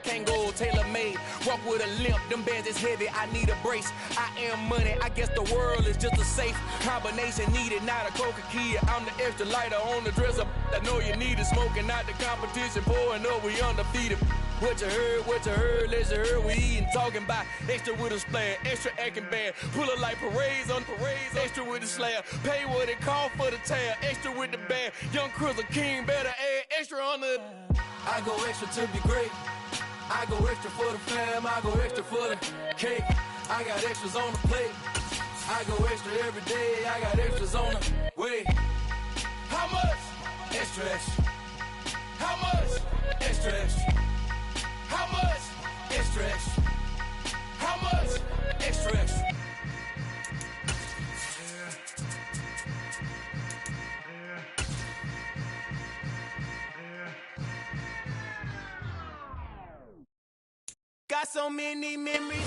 can't go tailor-made. Walk with a limp, them bands is heavy, I need a brace. I am money, I guess the world is just a safe combination needed, not a coca key. I'm the extra lighter on the dresser. I know you need it, smoking out the competition, pouring up, we undefeated. What you heard, let you heard, we eatin', talking about extra with a splash, extra acting bad, pull it like parades on parades, extra with the slab, pay what it cost for the tab, extra with the band, young Crizzle King, better add extra on the. I go extra to be great, I go extra for the fam, I go extra for the cake, I got extras on the plate, I go extra every day, I got extras on the way. How much? Extra, extra. How much? Extra, extra. How much? Extra, extra. How much? Extra, extra. Got so many memories.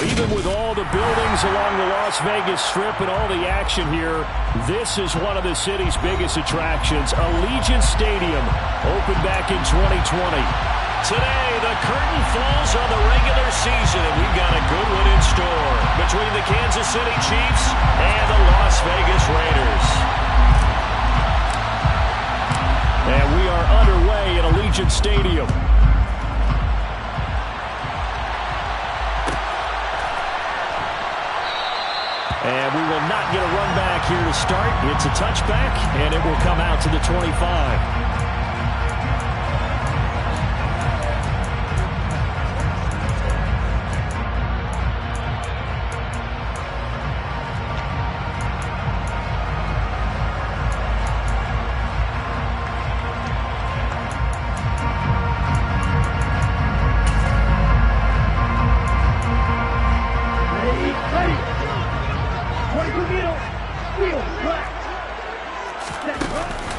Even with all the buildings along the Las Vegas Strip and all the action here, this is one of the city's biggest attractions. Allegiant Stadium opened back in 2020. Today, the curtain falls on the regular season, and we've got a good one in store between the Kansas City Chiefs and the Las Vegas Raiders. And we are underway at Allegiant Stadium. And we will not get a run back here to start. It's a touchback, and it will come out to the 25.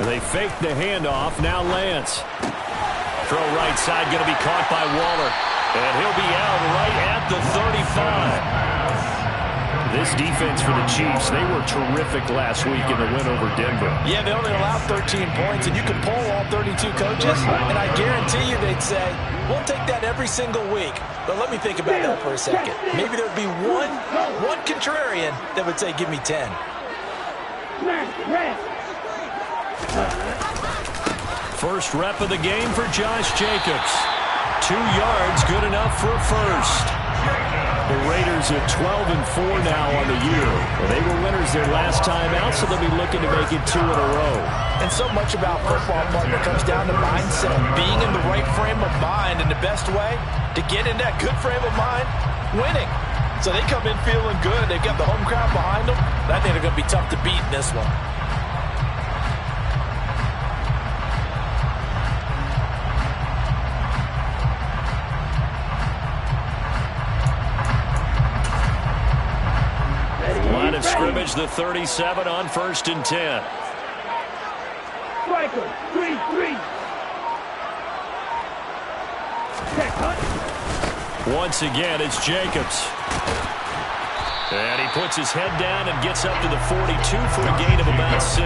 They fake the handoff. Now Lance. Throw right side, going to be caught by Waller. And he'll be out right at the 35. This defense for the Chiefs, they were terrific last week in the win over Denver. Yeah, they only allowed 13 points, and you can poll all 32 coaches, and I guarantee you they'd say, we'll take that every single week. But let me think about that for a second. Maybe there would be one contrarian that would say, give me 10. First rep of the game for Josh Jacobs. 2 yards, good enough for a first. The Raiders at 12-4 now on the year. Well, they were winners their last time out, so they'll be looking to make it 2 in a row. And so much about football, partner, comes down to mindset. Being in the right frame of mind, and the best way to get in that good frame of mind, winning. So they come in feeling good. They've got the home crowd behind them. I think they're going to be tough to beat in this one. Line of scrimmage, the 37 on 1st and 10. Striker, 3-3. Once again, it's Jacobs. And he puts his head down and gets up to the 42 for a gain of about 6.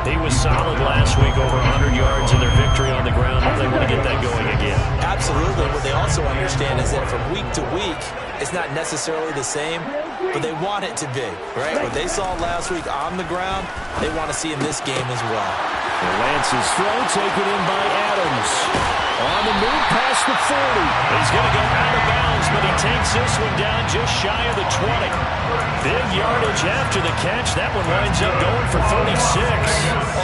He was solid last week, over 100 yards in their victory on the ground. They want to get that going again. Absolutely. What they also understand is that from week to week, it's not necessarily the same, but they want it to be, right? What they saw last week on the ground, they want to see in this game as well. Lance's throw taken in by Adams. On the move past the 40. He's going to go out of bounds, but he takes this one down just shy of the 20. Big yardage after the catch. That one winds up going for 36.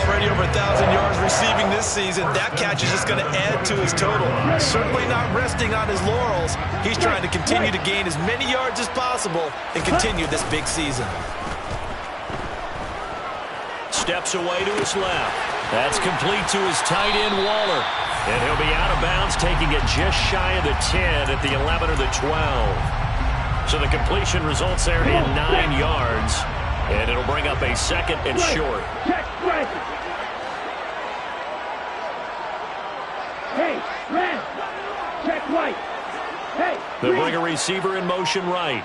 Already over 1,000 yards receiving this season. That catch is just going to add to his total. Certainly not resting on his laurels. He's trying to continue to gain as many yards as possible and continue this big season. Steps away to his left. That's complete to his tight end, Waller. And he'll be out of bounds, taking it just shy of the 10 at the 11 or the 12. So the completion results there in 9 yards. And it'll bring up a 2nd and short. Hey, left. Check right. Hey. They'll bring a receiver in motion right.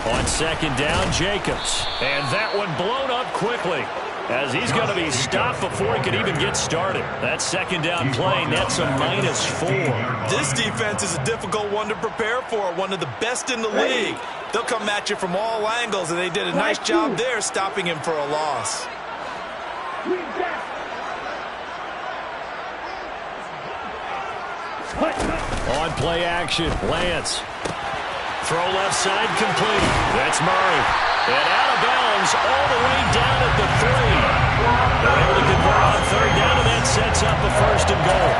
On second down, Jacobs. And that one blown up quickly, as he's going to be stopped before he could even get started. That second down play nets a -4. This defense is a difficult one to prepare for, one of the best in the league. They'll come at you from all angles, and they did a nice job there stopping him for a loss. On play action, Lance. Throw left side complete. That's Murray. And out of bounds all the way down at the 3. They're able to convert on third down, and that sets up a 1st and goal.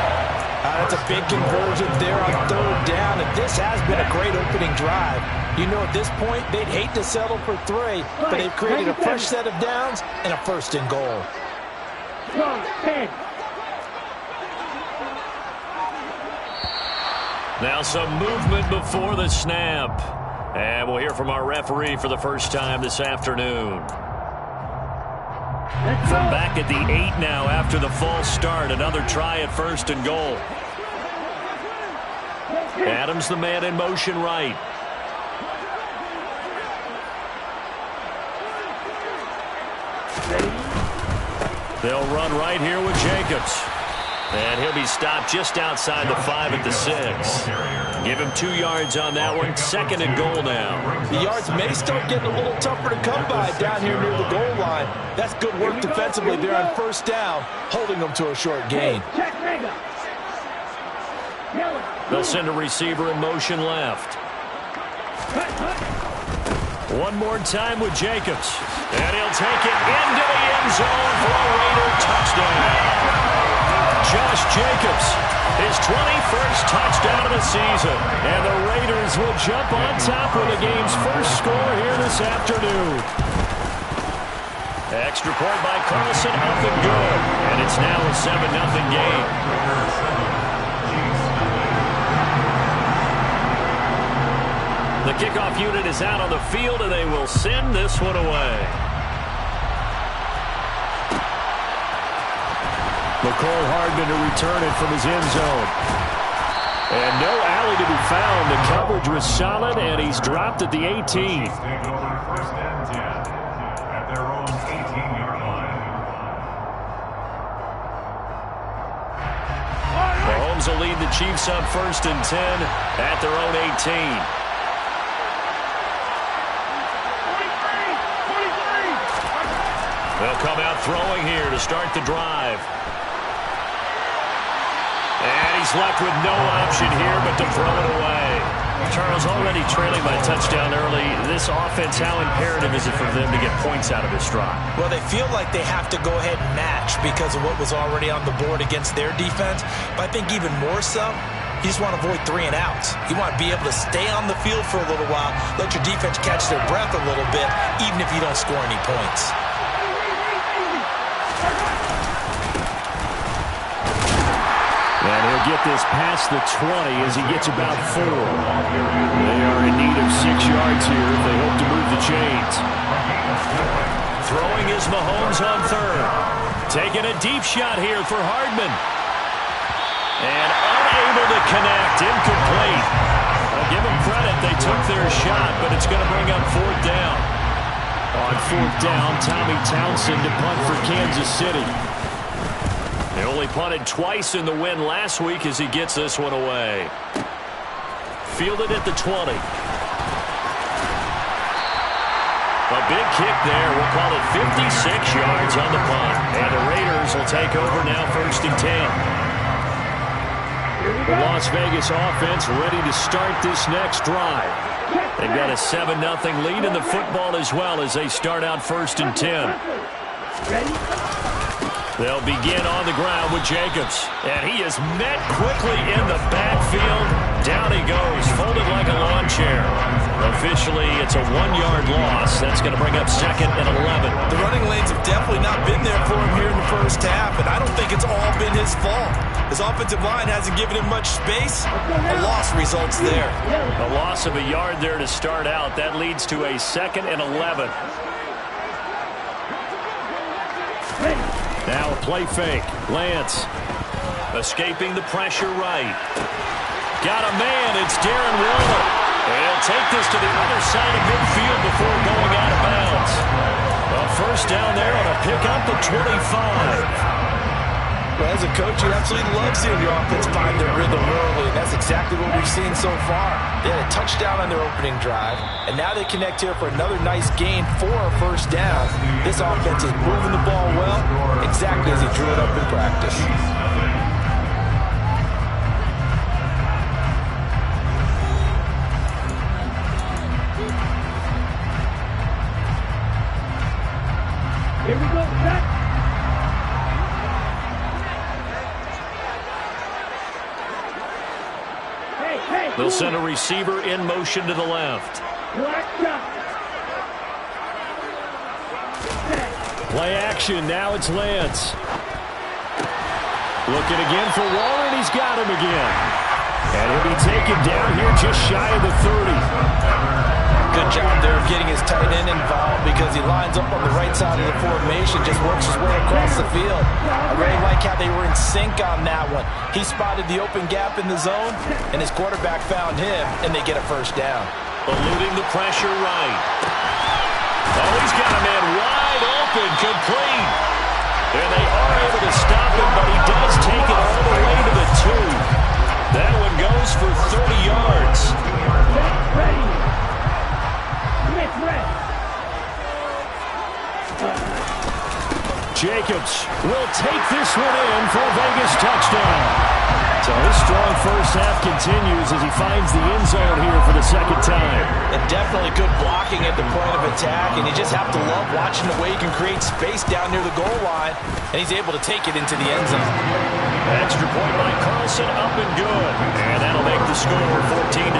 That's a big conversion there on third down, and this has been a great opening drive. You know, at this point, they'd hate to settle for 3, but they've created a fresh set of downs and a 1st and goal. Now some movement before the snap. And we'll hear from our referee for the first time this afternoon. From back at the 8 now after the false start. Another try at 1st and goal. Adams the man in motion right. They'll run right here with Jacobs. And he'll be stopped just outside the 5 at the 6. Give him 2 yards on that one. 2nd and goal now. The yards may start getting a little tougher to come by down here near the goal line. That's good work defensively there on 1st down, holding them to a short gain. They'll send a receiver in motion left. One more time with Jacobs. And he'll take it into the end zone for a Raider touchdown. Josh Jacobs, his 21st touchdown of the season. And the Raiders will jump on top with the game's first score here this afternoon. Extra point by Carlson, up and good. And it's now a 7-0 game. The kickoff unit is out on the field, and they will send this one away. McCole Hardman to return it from his end zone. And no alley to be found. The coverage was solid, and he's dropped at the 18. Mahomes will lead the Chiefs up 1st and 10 at their own 18. They'll come out throwing here to start the drive. And he's left with no option here but to throw it away. Charles, already trailing by touchdown early. This offense, how imperative is it for them to get points out of this drive? Well, they feel like they have to go ahead and match because of what was already on the board against their defense. But I think even more so, you just want to avoid 3 and outs. You want to be able to stay on the field for a little while, let your defense catch their breath a little bit, even if you don't score any points. And he'll get this past the 20 as he gets about 4. They are in need of 6 yards here if they hope to move the chains. Throwing is Mahomes on third. Taking a deep shot here for Hardman. And unable to connect. Incomplete. I'll give them credit. They took their shot, but it's going to bring up 4th down. On 4th down, Tommy Townsend to punt for Kansas City. They only punted twice in the win last week as he gets this one away. Fielded at the 20. A big kick there. We'll call it 56 yards on the punt. And the Raiders will take over now 1st and 10. The Las Vegas offense ready to start this next drive. They've got a 7-0 lead in the football as well as they start out 1st and 10. They'll begin on the ground with Jacobs. And he is met quickly in the backfield. Down he goes, folded like a lawn chair. Officially, it's a 1-yard loss. That's going to bring up 2nd and 11. The running lanes have definitely not been there for him here in the first half, and I don't think it's all been his fault. His offensive line hasn't given him much space. A loss results there. A loss of a yard there to start out. That leads to a 2nd and 11. Now a play fake. Lance escaping the pressure right. Got a man. It's Darren Waller. And he'll take this to the other side of midfield before going out of bounds. A first down there on a pickup at 25. Well, as a coach, you absolutely love seeing your offense find their rhythm early, and that's exactly what we've seen so far. They had a touchdown on their opening drive, and now they connect here for another nice gain for a first down. This offense is moving the ball well, exactly as he drew it up in practice. Here we go, set. They'll send a receiver in motion to the left. Play action. Now it's Lance. Looking again for Waller, and he's got him again. And he'll be taken down here just shy of the 30. Good job there of getting his tight end involved because he lines up on the right side of the formation, just works his way across the field. I really like how they were in sync on that one. He spotted the open gap in the zone, and his quarterback found him, and they get a first down. Eluding the pressure right. Oh, he's got a man wide open, complete. And they are able to stop him, but he does take it all the way to the 2. That one goes for 30 yards. Ready. Jacobs will take this one in for a Vegas touchdown. So his strong first half continues as he finds the end zone here for the second time. And definitely good blocking at the point of attack, and you just have to love watching the way he can create space down near the goal line, and he's able to take it into the end zone. Extra point by Carlson, up and good. And that'll make the score 14-0.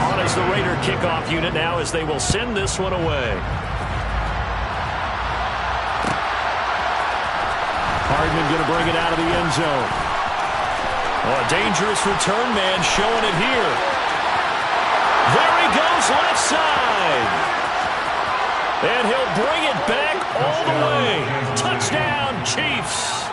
On is the Raider kickoff unit now as they will send this one away. Hardman going to bring it out of the end zone. Oh, a dangerous return man showing it here. There he goes, left side. And he'll bring it back all the way. Touchdown, Chiefs.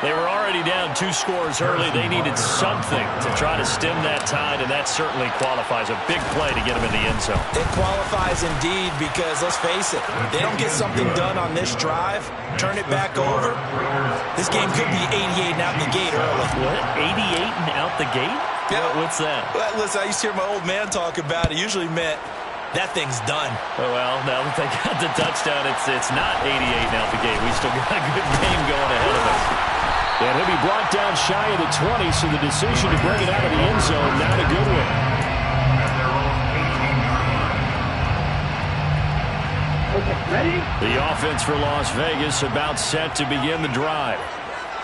They were already down 2 scores early. They needed something to try to stem that tide, and that certainly qualifies. A big play to get them in the end zone. It qualifies indeed because, let's face it, they don't get something done on this drive, turn it back over, this game could be 88 and out the gate early. What? 88 and out the gate? Yeah. What's that? Well, listen, I used to hear my old man talk about it. Usually meant that thing's done. Oh, well, now that they got the touchdown, it's not 88 and out the gate. We still got a good game going ahead of us. And he'll be brought down shy of the 20, so the decision to bring it out of the end zone, not a good one. Okay, ready? The offense for Las Vegas about set to begin the drive.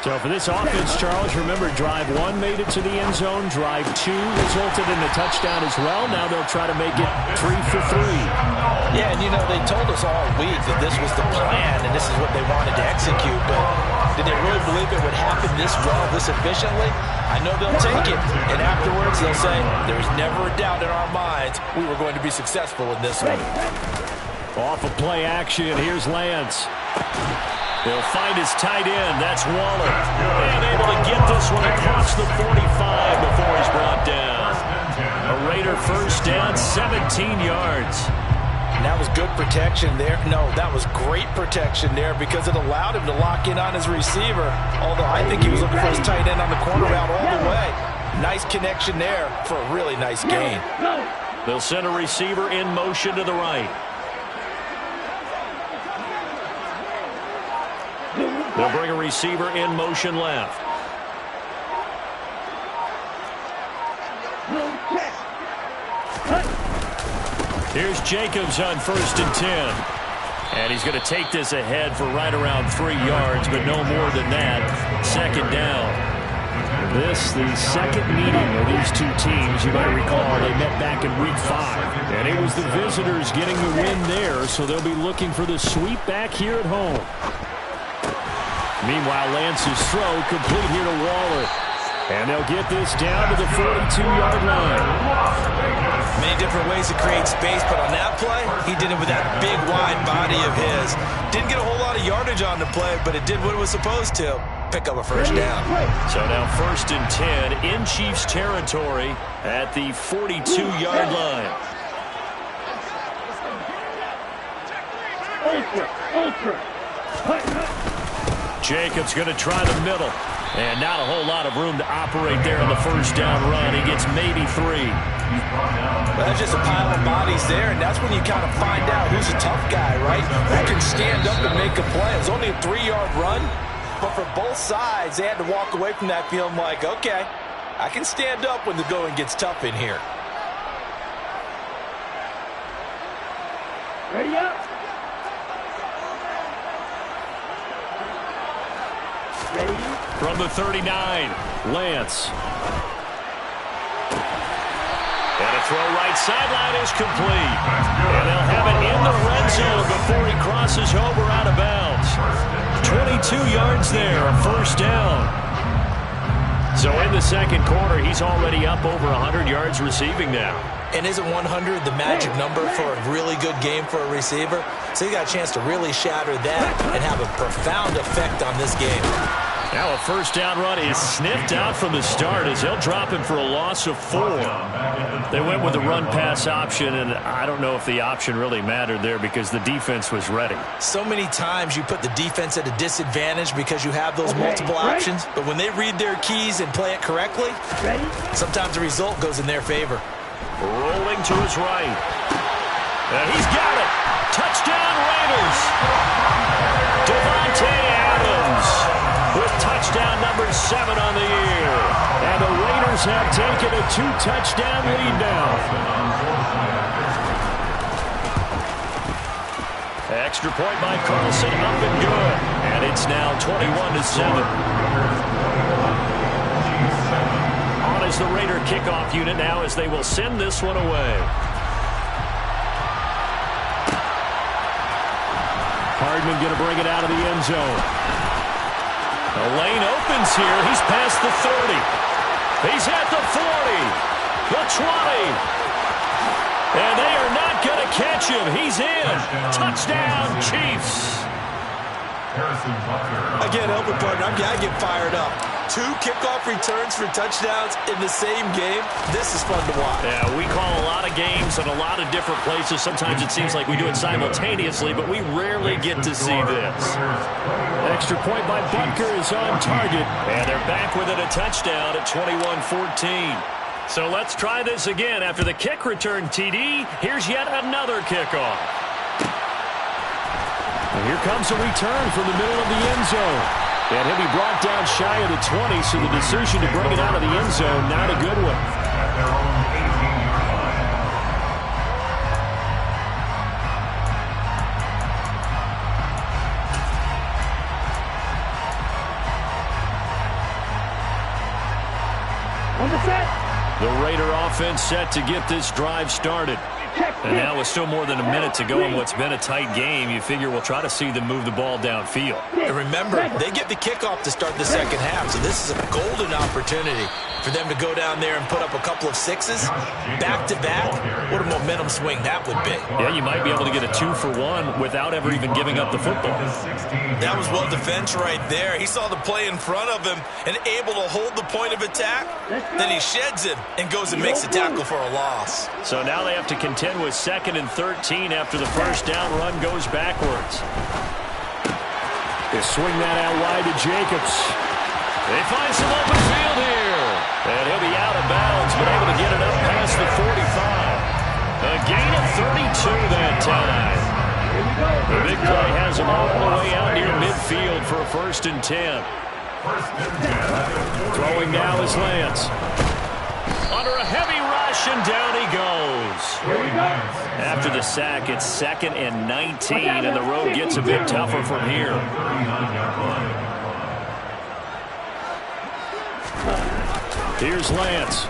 So for this offense, Charles, remember, drive 1 made it to the end zone. Drive 2 resulted in the touchdown as well. Now they'll try to make it 3 for 3. Yeah, and you know, they told us all week that this was the plan and this is what they wanted to execute, but did they really believe it would happen this well, this efficiently? I know they'll take it, and afterwards they'll say, there's never a doubt in our minds we were going to be successful in this one. Off of play action, here's Lance. They'll find his tight end. That's Waller. And able to get this one across the 45 before he's brought down. A Raider first down, 17 yards. And that was good protection there. No, that was great protection there because it allowed him to lock in on his receiver. Although I think he was looking for his tight end on the corner route all the way. Nice connection there for a really nice gain. They'll send a receiver in motion to the right. They'll bring a receiver in motion left. Here's Jacobs on 1st and 10. And he's going to take this ahead for right around 3 yards, but no more than that. Second down. This, the second meeting of these two teams. You might recall they met back in week 5. And it was the visitors getting the win there, so they'll be looking for the sweep back here at home. Meanwhile, Lance's throw complete here to Waller. And they'll get this down to the 42-yard line. Many different ways to create space, but on that play, he did it with that big, wide body of his. Didn't get a whole lot of yardage on the play, but it did what it was supposed to. Pick up a first down. So now 1st and 10 in Chiefs territory at the 42-yard line. Jacobs going to try the middle. And not a whole lot of room to operate there on the first down run. He gets maybe 3. That's just a pile of bodies there, and that's when you kind of find out who's a tough guy, right? Who can stand up and make a play. It was only a 3-yard run, but for both sides, they had to walk away from that feeling like, okay, I can stand up when the going gets tough in here. Ready up. Ready. From the 39, Lance. And a throw right sideline is complete. And they'll have it in the red zone before he crosses over out of bounds. 22 yards there, a first down. So in the second quarter, he's already up over 100 yards receiving now. And isn't 100 the magic number for a really good game for a receiver? So he got a chance to really shatter that and have a profound effect on this game. Now a first down run is sniffed out from the start as they'll drop him for a loss of 4. They went with the run-pass option, and I don't know if the option really mattered there because the defense was ready. So many times you put the defense at a disadvantage because you have those multiple options, but when they read their keys and play it correctly, sometimes the result goes in their favor. Rolling to his right. And he's got it. Touchdown Raiders. Devontae Adams with touchdown number 7 on the year. And the Raiders have taken a 2-touchdown lead now. Extra point by Carlson, up and good. And it's now 21-7. On is the Raider kickoff unit now as they will send this one away. Hardman going to bring it out of the end zone. The lane opens here. He's past the 30. He's at the 40. The 20. And they are not going to catch him. He's in. Touchdown, Chiefs. I can't help it, partner. I get fired up. 2 kickoff returns for touchdowns in the same game. This is fun to watch. Yeah, we call a lot of games in a lot of different places. Sometimes it seems like we do it simultaneously, but we rarely get to see this. Extra point by Butker is on target. And they're back within a touchdown at 21-14. So let's try this again. After the kick return TD, here's yet another kickoff. And here comes a return from the middle of the end zone. And he'll be brought down shy of the 20, so the decision to bring it out of the end zone, not a good one. On the set. The Raider offense set to get this drive started. And now with still more than a minute to go in what's been a tight game, you figure we'll try to see them move the ball downfield. And remember, they get the kickoff to start the second half, so this is a golden opportunity for them to go down there and put up a couple of 6s back-to-back. What a momentum swing that would be. Yeah, you might be able to get a 2-for-1 without ever even giving up the football. That was well defense right there. He saw the play in front of him and able to hold the point of attack. Then he sheds it and goes and makes a tackle for a loss. So now they have to contend with 2nd and 13 after the first down run goes backwards. They swing that out wide to Jacobs. They find some open field here. And he'll be out of bounds, but able to get it up past the 45. A gain of 32 that time. The big play has him all the way out near midfield for a 1st and 10. Throwing now is Lance. Under a heavy rush, and down he goes. After the sack, it's 2nd and 19, and the road gets a bit tougher from here. Here's Lance.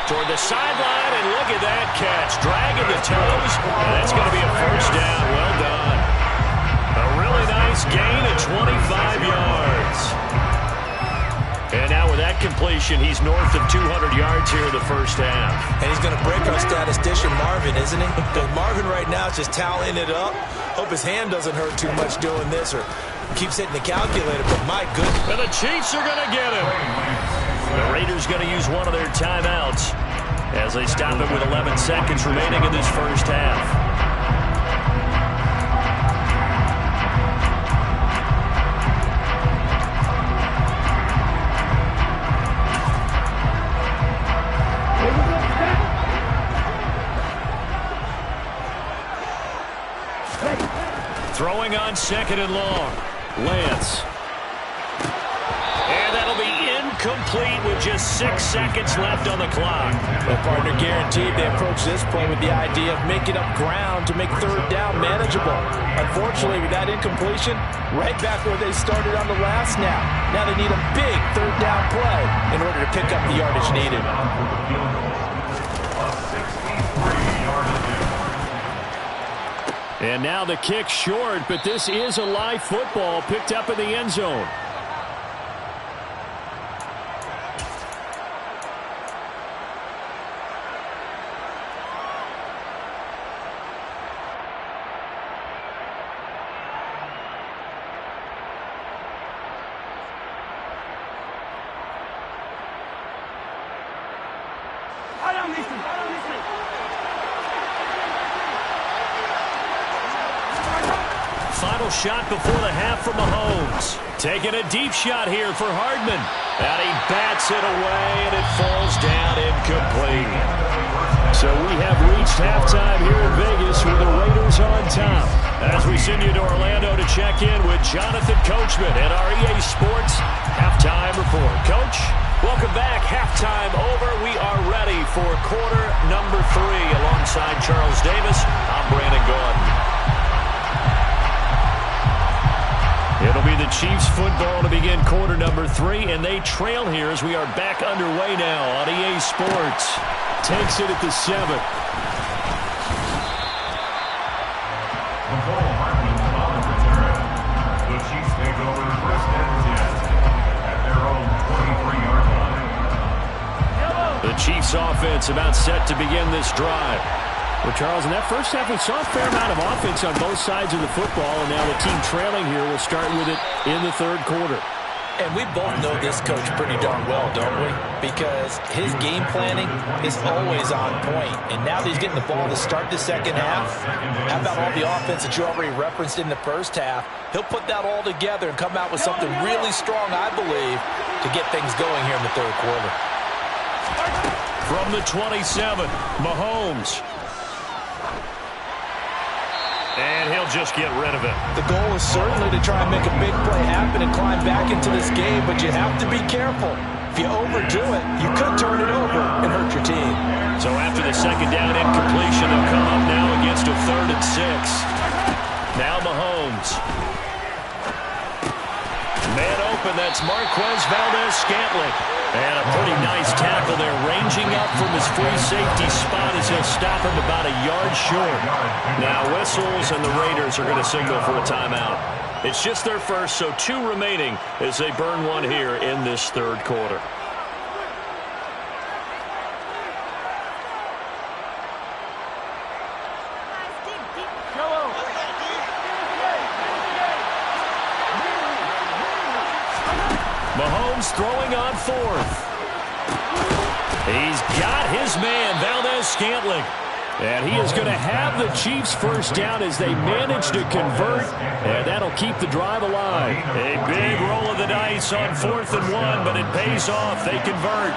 Toward the sideline, and look at that catch. Dragging the toes, and that's going to be a first down. Well done. A really nice gain of 25 yards. with that completion, he's north of 200 yards here in the first half. And he's going to break our statistician Marvin, isn't he? Because Marvin right now is just tallying it up. Hope his hand doesn't hurt too much doing this or keeps hitting the calculator, but my goodness. And the Chiefs are going to get him. The Raiders going to use one of their timeouts as they stop it with 11 seconds remaining in this first half. Throwing on second and long. Lance. And that'll be incomplete with just 6 seconds left on the clock. Well, partner, guaranteed they approach this play with the idea of making up ground to make third down manageable. Unfortunately, with that incompletion, right back where they started on the last snap. Now they need a big third down play in order to pick up the yardage needed. And now the kick short, but this is a live football picked up in the end zone. Final shot before the half from Mahomes. Taking a deep shot here for Hardman. And he bats it away, and it falls down incomplete. So we have reached halftime here in Vegas with the Raiders on top. As we send you to Orlando to check in with Jonathan Coachman at our EA Sports Halftime Report. Coach, welcome back. Halftime over. We are ready for quarter number 3 alongside Charles Davis. I'm Brandon Gordon. It'll be the Chiefs football to begin quarter number 3, and they trail here as we are back underway now on EA Sports. Takes it at the 7. The Chiefs take over first and 10 at their own 23-yard line. The Chiefs offense about set to begin this drive. Well, Charles, in that first half, we saw a fair amount of offense on both sides of the football, and now the team trailing here will start with it in the third quarter. And we both know this coach pretty darn well, don't we? Because his game planning is always on point. And now that he's getting the ball to start the second half, how about all the offense that you already referenced in the first half? He'll put that all together and come out with something really strong, I believe, to get things going here in the third quarter. From the 27, Mahomes. And he'll just get rid of it. The goal is certainly to try and make a big play happen and climb back into this game, but you have to be careful. If you overdo it, you could turn it over and hurt your team. So after the second down incompletion, they'll come up now against a 3rd and 6. Now Mahomes. Man open, that's Marquez Valdez-Scantling. And a pretty nice tackle there, ranging up from his free safety spot as he'll stop him about a yard short. Now whistles, and the Raiders are going to signal for a timeout. It's just their first, so 2 remaining as they burn one here in this third quarter. Mahomes throwing on 4th. He's got his man, Valdez-Scantling. And he is going to have the Chiefs first down as they manage to convert. And that'll keep the drive alive. A big roll of the dice on 4th and 1, but it pays off. They convert.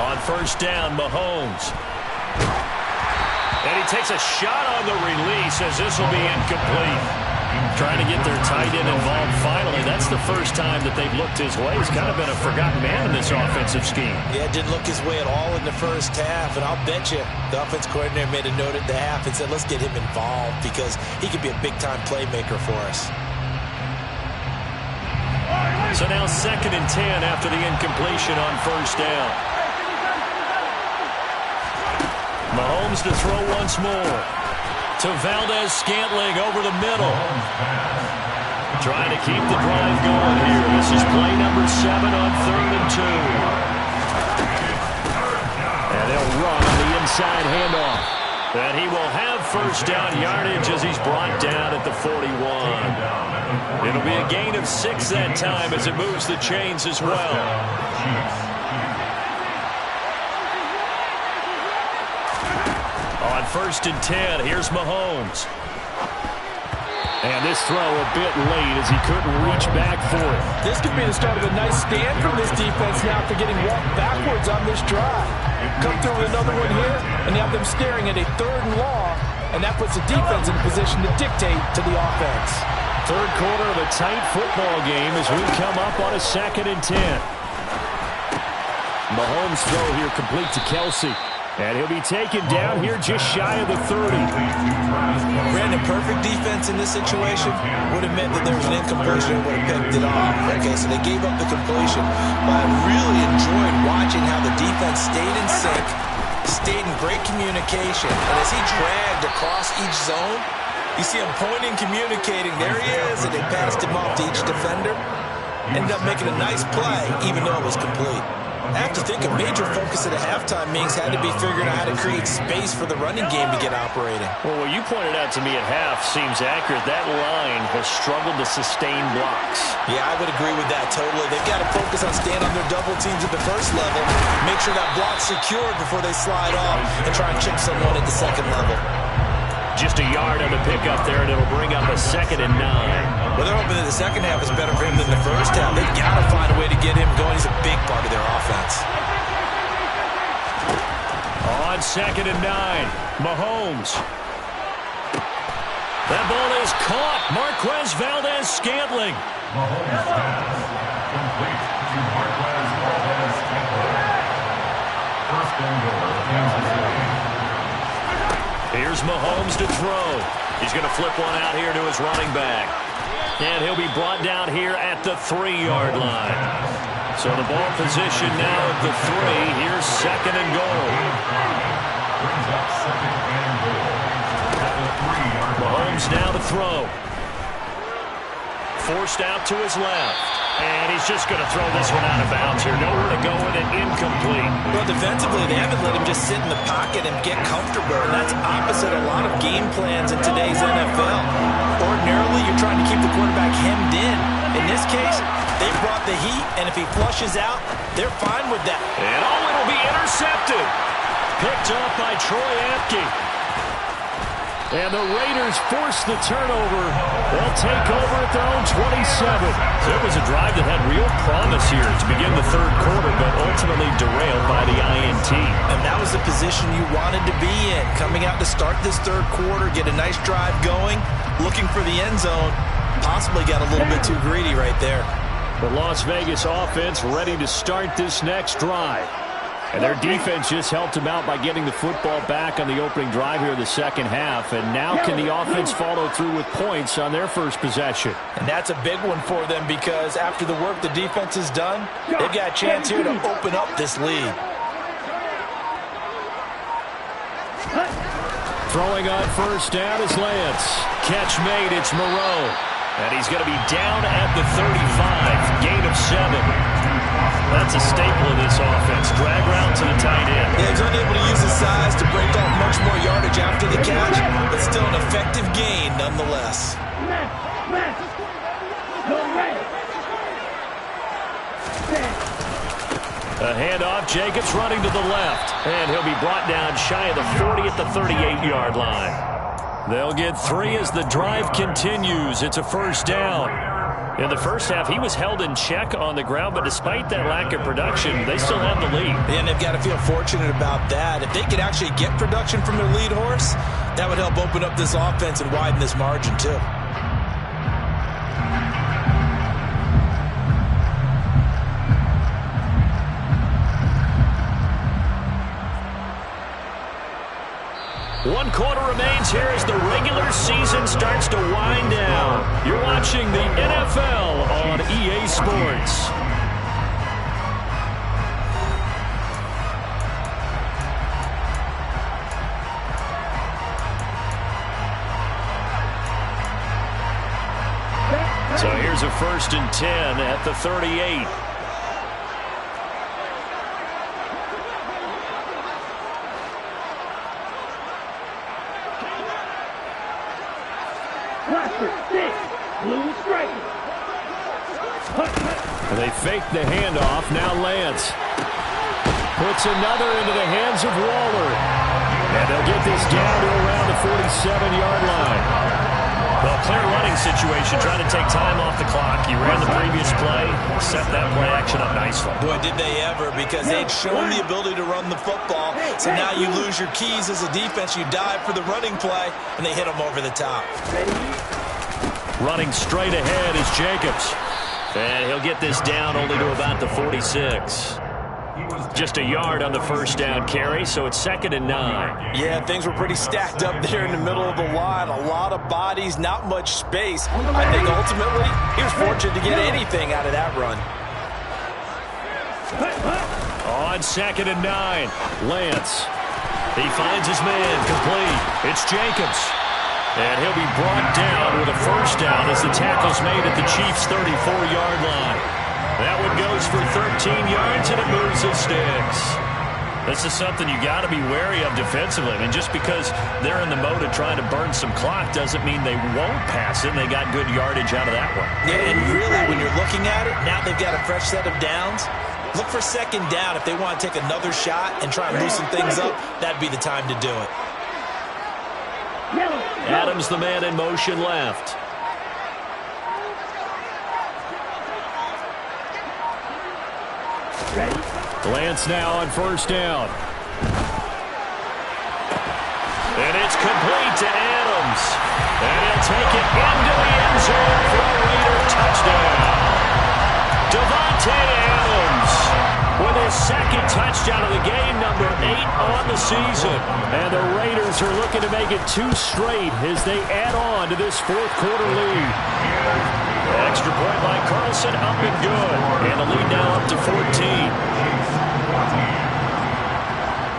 On first down, Mahomes. And he takes a shot on the release as this will be incomplete. Trying to get their tight end involved finally. That's the first time that they've looked his way. He's kind of been a forgotten man in this offensive scheme. Yeah, didn't look his way at all in the first half, and I'll bet you the offense coordinator made a note at the half and said, let's get him involved because he could be a big-time playmaker for us. So now 2nd and 10 after the incompletion on first down. Mahomes to throw once more. To Valdez-Scantling over the middle. Trying to keep the drive going here. This is play number 7 on 3rd and 2. And they'll run on the inside handoff. And he will have first down yardage as he's brought down at the 41. It'll be a gain of 6 that time as it moves the chains as well. On 1st and 10, here's Mahomes. And this throw a bit late as he couldn't reach back for it. This could be the start of a nice stand from this defense now after getting walked backwards on this drive. Come through with another one here, and you have them staring at a 3rd and long, and that puts the defense in a position to dictate to the offense. 3rd quarter of a tight football game as we come up on a 2nd and 10. Mahomes' throw here complete to Kelsey. And he'll be taken down here just shy of the 30. Brandon, perfect defense in this situation would have meant that there was an incompletion and would have picked it off. Okay, so they gave up the completion. But I really enjoyed watching how the defense stayed in sync, stayed in great communication. And as he dragged across each zone, you see him pointing, communicating. There he is, and they passed him off to each defender. Ended up making a nice play, even though it was complete. I have to think a major focus at a halftime means had to be figuring out how to create space for the running game to get operating. Well, what you pointed out to me at half seems accurate. That line has struggled to sustain blocks. Yeah, I would agree with that totally. They've got to focus on staying on their double teams at the first level, make sure that block's secured before they slide off, and try and chip someone at the second level. Just a yard on the pickup there, and it'll bring up a 2nd and 9. Well, they're hoping that the second half is better for him than the first half. They've got to find a way to get him going. He's a big part of their offense. On 2nd and 9, Mahomes. That ball is caught. Marquez Valdez-Scantling. Mahomes pass complete to Marquez Valdez-Scantling. 1st and goal, Kansas City. Here's Mahomes to throw. He's going to flip one out here to his running back. And he'll be brought down here at the 3-yard line. So the ball position now at the 3. Here's 2nd and goal. Brings up 2nd and goal at the 3-yard line. Mahomes now to throw. Forced out to his left. And he's just going to throw this one out of bounds here. Nowhere to go with it. Incomplete. Well, defensively, they haven't let him just sit in the pocket and get comfortable. And that's opposite a lot of game plans in today's NFL. Ordinarily, you're trying to keep the quarterback hemmed in. In this case, they brought the heat, and if he flushes out, they're fine with that. And it'll be intercepted. Picked up by Troy Apke. And the Raiders force the turnover. They'll take over at their own 27. So it was a drive that had real promise here to begin the 3rd quarter, but ultimately derailed by the INT. And that was the position you wanted to be in. Coming out to start this 3rd quarter, get a nice drive going, looking for the end zone. Possibly got a little bit too greedy right there. The Las Vegas offense ready to start this next drive. And their defense just helped them out by getting the football back on the opening drive here in the 2nd half. And now can the offense follow through with points on their first possession? And that's a big one for them because after the work the defense has done, they've got a chance here to open up this lead. Throwing on 1st down is Lance. Catch made, it's Moreau. And he's going to be down at the 35. Gain of 7. That's a staple of this offense. Drag route to the tight end. Yeah, he's unable to use his size to break off much more yardage after the catch, but still an effective gain nonetheless. A handoff, Jacobs running to the left. And he'll be brought down shy of the 40 at the 38-yard line. They'll get 3 as the drive continues. It's a 1st down. In the first half, he was held in check on the ground, but despite that lack of production, they still have the lead. And they've got to feel fortunate about that. If they could actually get production from their lead horse, that would help open up this offense and widen this margin, too. One quarter remains here as the regular season starts to wind down. You're watching the NFL on EA Sports. So here's a 1st and 10 at the 38. Blue strike. They fake the handoff. Now Lance puts another into the hands of Waller. And they'll get this down to around the 47-yard line. Well, clear running situation, trying to take time off the clock. He ran the previous play, set that play action up nicely. Boy, did they ever, because they'd shown the ability to run the football. So now you lose your keys as a defense. You dive for the running play, and they hit them over the top. Running straight ahead is Jacobs. And he'll get this down only to about the 46. Just a yard on the 1st down carry, so it's 2nd and 9. Yeah, things were pretty stacked up there in the middle of the line. A lot of bodies, not much space. I think ultimately he was fortunate to get anything out of that run. On 2nd and 9, Lance. He finds his man, complete. It's Jacobs. And he'll be brought down with a 1st down as the tackle's made at the Chiefs' 34-yard line. That one goes for 13 yards, and it moves the sticks. This is something you got to be wary of defensively. I mean, just because they're in the mode of trying to burn some clock doesn't mean they won't pass it, and they got good yardage out of that one. Yeah, and really, when you're looking at it, now they've got a fresh set of downs. Look for 2nd down. If they want to take another shot and try and loosen things up, that'd be the time to do it. Adams, the man in motion left. Lance now on 1st down. And it's complete to Adams. And he'll take it into the end zone for a Raider touchdown. Devontae Adams with his 2nd touchdown of the game, number 8 on the season. And the Raiders are looking to make it 2 straight as they add on to this 4th quarter lead. Extra point by Carlson, up and good. And the lead now up to 14.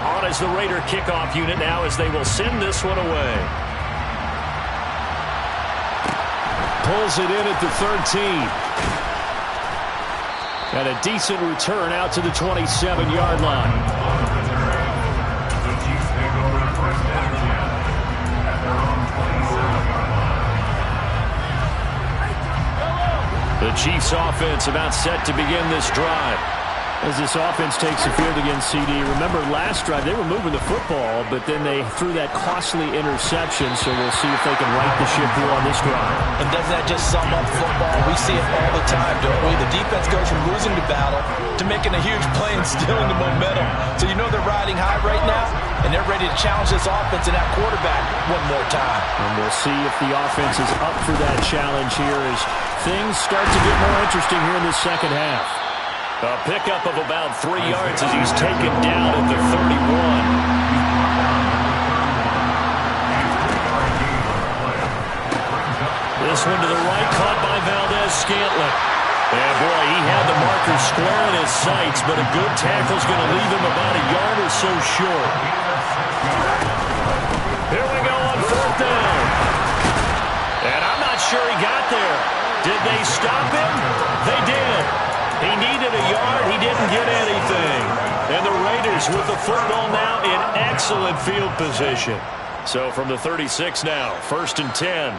On as the Raider kickoff unit now as they will send this one away. Pulls it in at the 13. And a decent return out to the 27-yard line. The Chiefs take over 1st and 10 at their own 27-yard line. The Chiefs offense about set to begin this drive. As this offense takes the field against CD, remember last drive they were moving the football, but then they threw that costly interception, so we'll see if they can right the ship here on this drive. And doesn't that just sum up football? We see it all the time, don't we? The defense goes from losing the battle to making a huge play and stealing the momentum. So you know they're riding high right now, and they're ready to challenge this offense and that quarterback one more time. And we'll see if the offense is up for that challenge here as things start to get more interesting here in the 2nd half. A pickup of about 3 yards as he's taken down at the 31. This one to the right, caught by Valdez-Scantling. And boy, he had the marker square in his sights, but a good tackle's going to leave him about a yard or so short. Here we go on 4th down. And I'm not sure he got there. Did they stop him? They did. He needed a yard. He didn't get anything. And the Raiders with the football now in excellent field position. So from the 36 now, 1st and 10.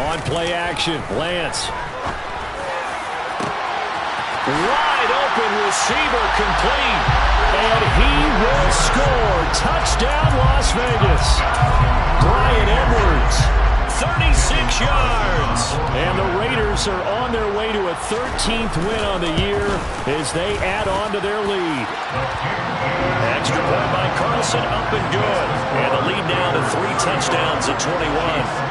On play action, Lance. Wide open receiver complete. And he will score. Touchdown, Las Vegas. Bryan Edwards. 36 yards. And the Raiders are on their way to a 13th win on the year as they add on to their lead. Extra point by Carlson, up and good. And the lead now to 3 touchdowns at 21.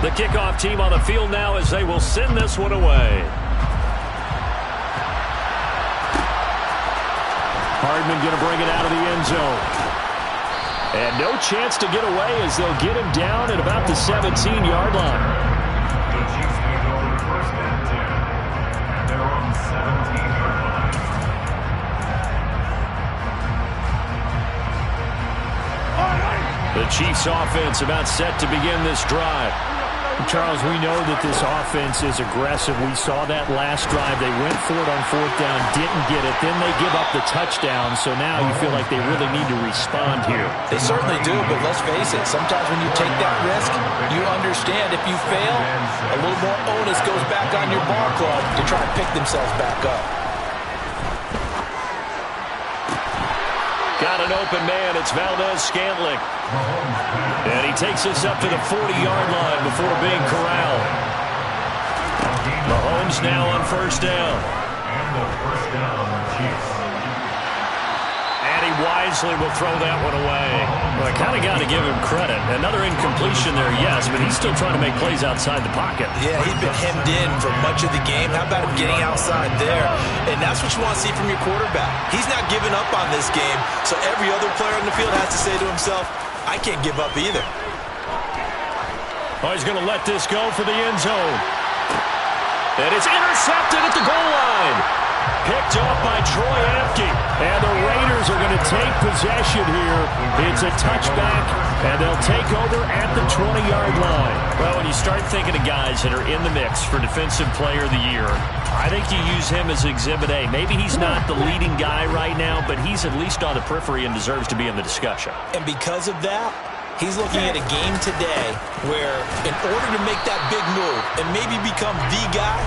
The kickoff team on the field now as they will send this one away. Hardman going to bring it out of the end zone. And no chance to get away as they'll get him down at about the 17-yard line. The Chiefs take over first and 10 at their own 17-yard line. The Chiefs offense about set to begin this drive. Charles, we know that this offense is aggressive. We saw that last drive. They went for it on fourth down, didn't get it. Then they give up the touchdown. So now you feel like they really need to respond here. They certainly do, but let's face it. Sometimes when you take that risk, you understand if you fail, a little more onus goes back on your ball club to try and pick themselves back up. Got an open man. It's Valdez-Scantling. And he takes us up to the 40-yard line before being corralled. Mahomes now on first down. And the first down, Chiefs. And he wisely will throw that one away. Well, I kind of got to give him credit. Another incompletion there, yes, but he's still trying to make plays outside the pocket. Yeah, he's been hemmed in for much of the game. How about him getting outside there? And that's what you want to see from your quarterback. He's not giving up on this game, so every other player on the field has to say to himself, I can't give up either. Oh, he's going to let this go for the end zone. And it's intercepted at the goal line. Picked off by Troy Apke. And the Raiders are going to take possession here. It's a touchback, and they'll take over at the 20-yard line. Well, when you start thinking of guys that are in the mix for Defensive Player of the Year, I think you use him as Exhibit A. Maybe he's not the leading guy right now, but he's at least on the periphery and deserves to be in the discussion. And because of that, he's looking at a game today where in order to make that big move and maybe become the guy,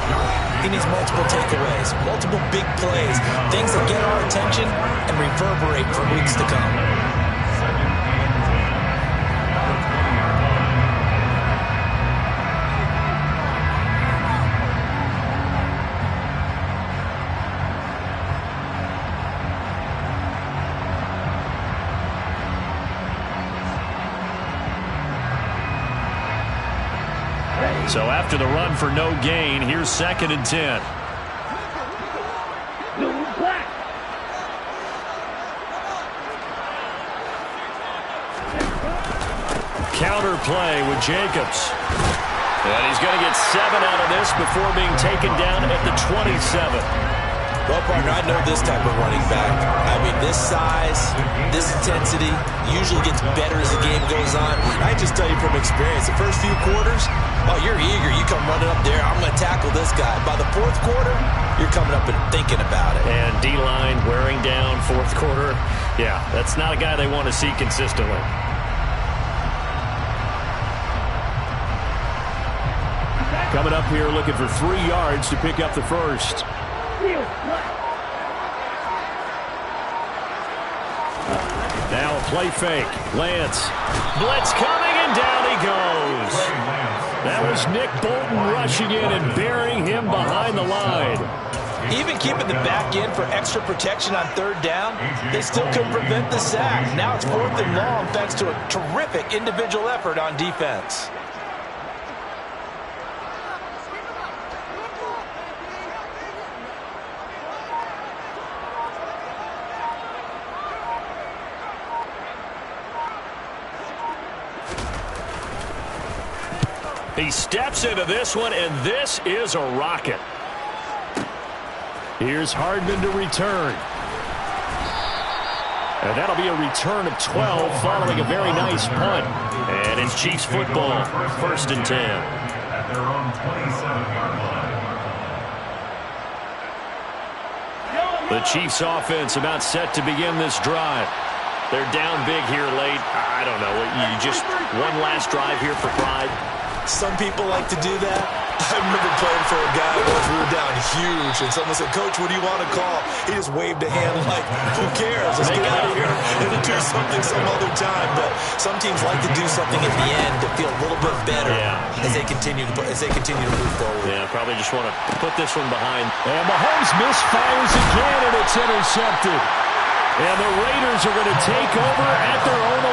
he needs multiple takeaways, multiple big plays, things that get our attention and reverberate for weeks to come. So after the run for no gain, here's 2nd and 10. Counter play with Jacobs. And he's going to get 7 out of this before being taken down at the 27. Well, partner, I know this type of running back. I mean, this size, this intensity usually gets better as the game goes on. I just tell you from experience, the first few quarters, oh, you're eager. You come running up there, I'm going to tackle this guy. By the fourth quarter, you're coming up and thinking about it. And D-line wearing down fourth quarter. Yeah, that's not a guy they want to see consistently. Coming up here looking for 3 yards to pick up the first. Now a play fake. Lance. Blitz coming, and down he goes. That was Nick Bolton rushing in and burying him behind the line. Even keeping the back end for extra protection on third down, they still couldn't prevent the sack. Now it's 4th and long thanks to a terrific individual effort on defense. He steps into this one, and this is a rocket. Here's Hardman to return. And that'll be a return of 12 following a very nice punt. And it's Chiefs football, 1st and 10. At their own 27-yard line. The Chiefs offense about set to begin this drive. They're down big here late. I don't know. You just one last drive here for pride. Some people like to do that. I remember playing for a guy once we were down huge, and someone said, Coach, what do you want to call? He just waved a hand like, who cares? Let's get out of here and do something some other time. But some teams like to do something at the end to feel a little bit better as they continue to move forward. Yeah, probably just want to put this one behind. And Mahomes misfires again, and it's intercepted. And the Raiders are going to take over at their own